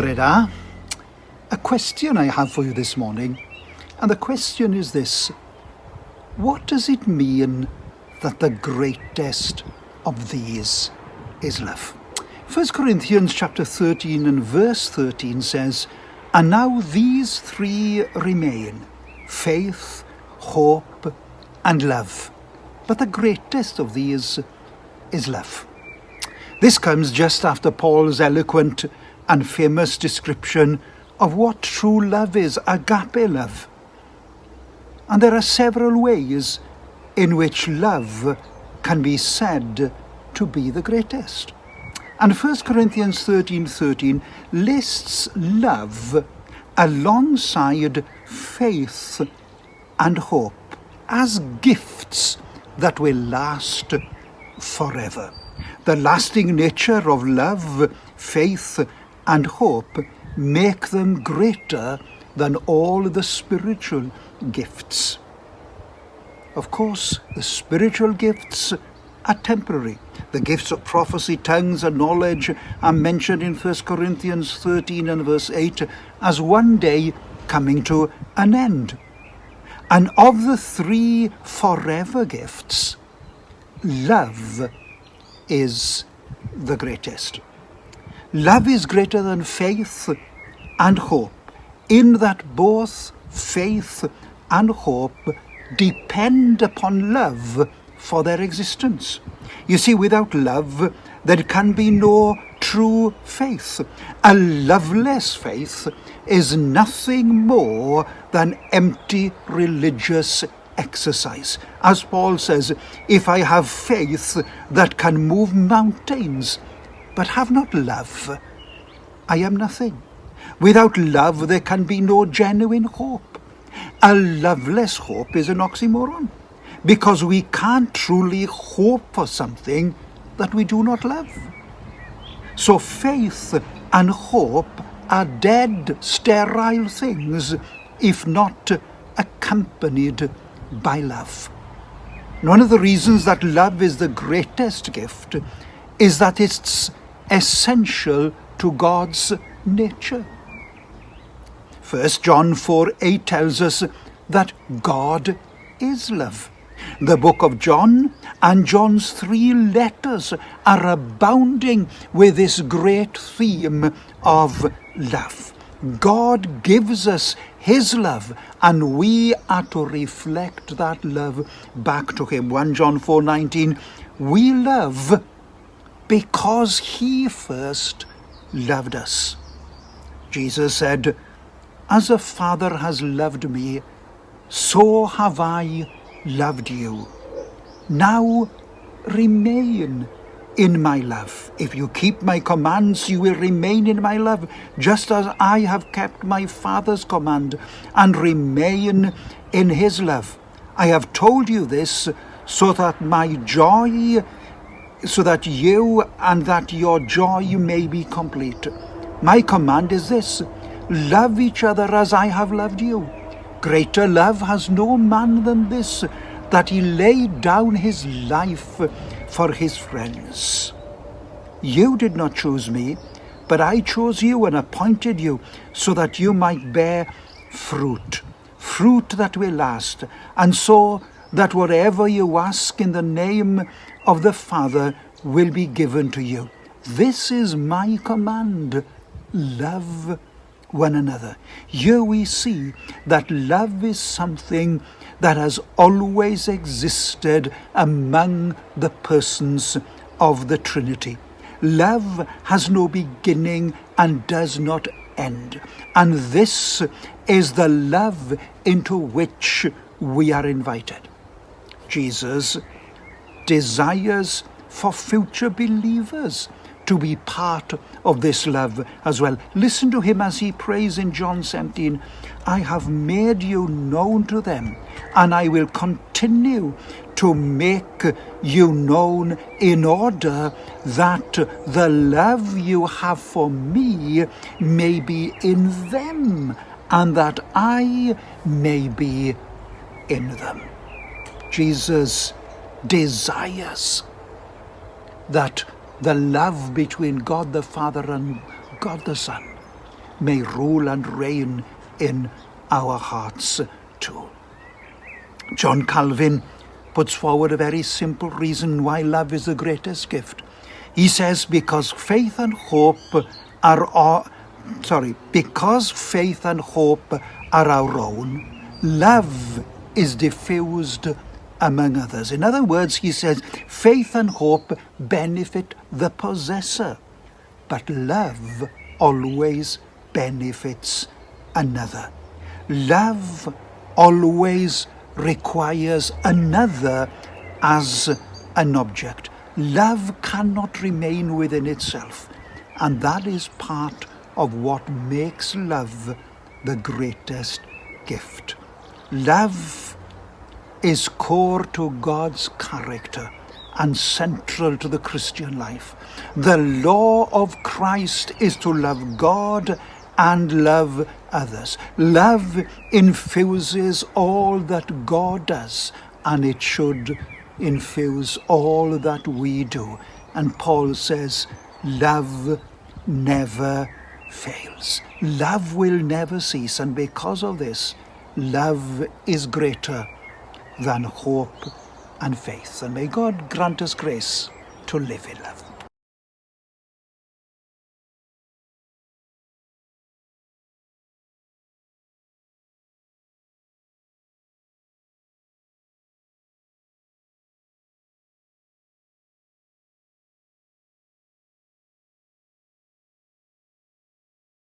Bore da. A question I have for you this morning, and the question is this: what does it mean that the greatest of these is love? 1 Corinthians chapter 13 and verse 13 says, "And now these three remain, faith, hope, and love. But the greatest of these is love." This comes just after Paul's eloquent and famous description of what true love is, agape love. And there are several ways in which love can be said to be the greatest. And 1 Corinthians 13:13 lists love alongside faith and hope as gifts that will last forever. The lasting nature of love, faith, and hope make them greater than all the spiritual gifts. Of course, the spiritual gifts are temporary. The gifts of prophecy, tongues, and knowledge are mentioned in 1 Corinthians 13 and verse 8 as one day coming to an end. And of the three forever gifts, love is the greatest. Love is greater than faith and hope, in that both faith and hope depend upon love for their existence. You see, without love, there can be no true faith. A loveless faith is nothing more than empty religious exercise. As Paul says, "If I have faith that can move mountains, but have not love, I am nothing." Without love, there can be no genuine hope. A loveless hope is an oxymoron, because we can't truly hope for something that we do not love. So faith and hope are dead, sterile things if not accompanied by love. One of the reasons that love is the greatest gift is that it's essential to God's nature. 1 John 4:8 tells us that God is love. The book of John and John's three letters are abounding with this great theme of love. God gives us His love, and we are to reflect that love back to Him. 1 John 4:19, we love because He first loved us. Jesus said, "As the Father has loved me, so have I loved you. Now remain in my love. If you keep my commands, you will remain in my love, just as I have kept my Father's command and remain in His love. I have told you this so that you and that your joy may be complete. My command is this: love each other as I have loved you. Greater love has no man than this, that he laid down his life for his friends. You did not choose me, but I chose you and appointed you so that you might bear fruit that will last, and so that whatever you ask in the name of the Father will be given to you. This is my command: love one another." Here we see that love is something that has always existed among the persons of the Trinity. Love has no beginning and does not end. And this is the love into which we are invited. Jesus desires for future believers to be part of this love as well. Listen to him as he prays in John 17, "I have made you known to them, and I will continue to make you known in order that the love you have for me may be in them, and that I may be in them." Jesus desires that the love between God the Father and God the Son may rule and reign in our hearts too. John Calvin puts forward a very simple reason why love is the greatest gift. He says, because faith and hope are our own, love is diffused among others. In other words, he says, faith and hope benefit the possessor, but love always benefits another. Love always requires another as an object. Love cannot remain within itself, and that is part of what makes love the greatest gift. Love is core to God's character and central to the Christian life. The law of Christ is to love God and love others. Love infuses all that God does, and it should infuse all that we do. And Paul says, love never fails. Love will never cease, and because of this, love is greater than hope and faith. And may God grant us grace to live in love.